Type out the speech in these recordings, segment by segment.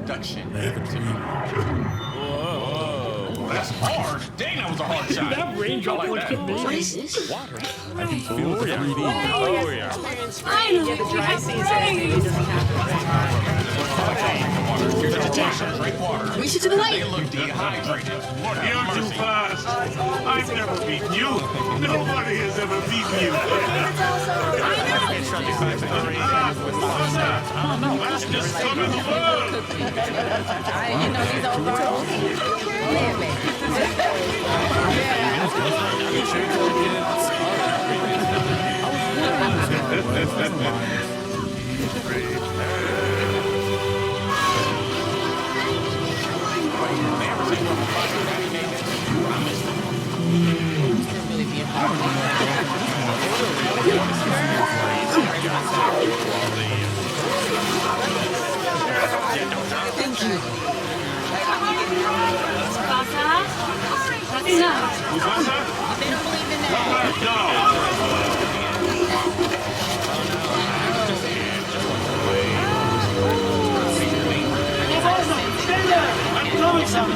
production. Whoa. That's hard. Dang, that was a hard shot. That raindrop like was that. amazing. What is this? Water. I can feel the 3D. Oh, yeah. Finally, The dry we season, have it rain. doesn't have Drink water. Reach it to the light. They look dehydrated. You're too fast. I've never beaten you. Nobody has ever beaten you. That's just some of the world. You know these old girls. Believe me. Thank you. Mufasa? That's enough. Mufasa? They don't believe in that. No. I'm coming, son.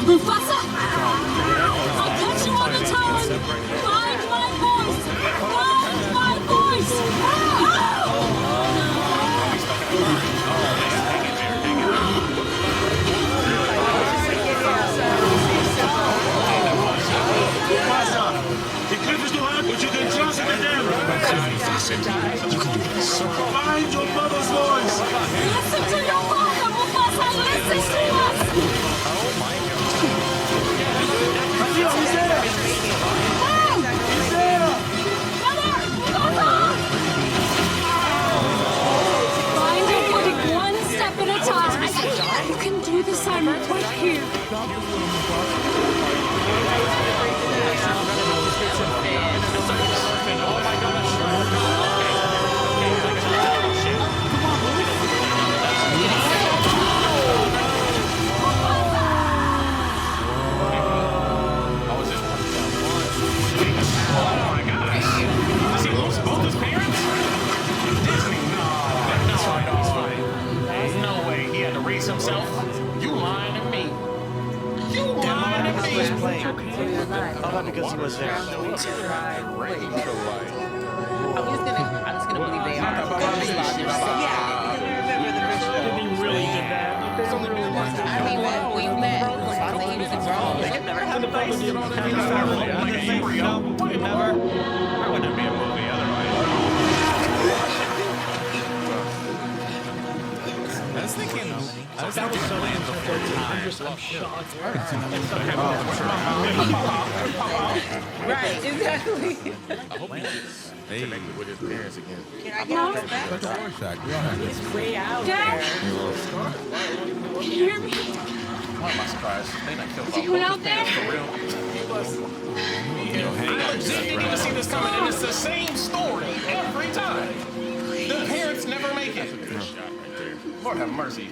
Mufasa! I'll catch you on the tongue! Find my voice! Find my voice! The cliff is too hard, but you can trust in the devil. Find your mother's voice. Listen to your father, Mufasa! Listen to us! He's there. Hey! He's there. Brother! Mufasa! Find your footing one step at a time. You can do this, I'm right here. Does he lose both his parents? Disney? No way. He had to raise himself. You lying to me. You lying to me. Oh, not because he was there. I'm just gonna believe they are. They really did that. I mean, when we met, Mufasa, he was a grown. Never had a place. Never. That wouldn't be a movie otherwise. I was thinking, That was so before time. I'm shocked. Right, exactly. hey, with his parents again. Can I get on his back? It's way out Dad? there. Can you hear me? Why am I surprised? They done killed Is anyone out there? for real. I legit didn't even see this coming, and it's the same story every time. The parents never make it. Lord have mercy.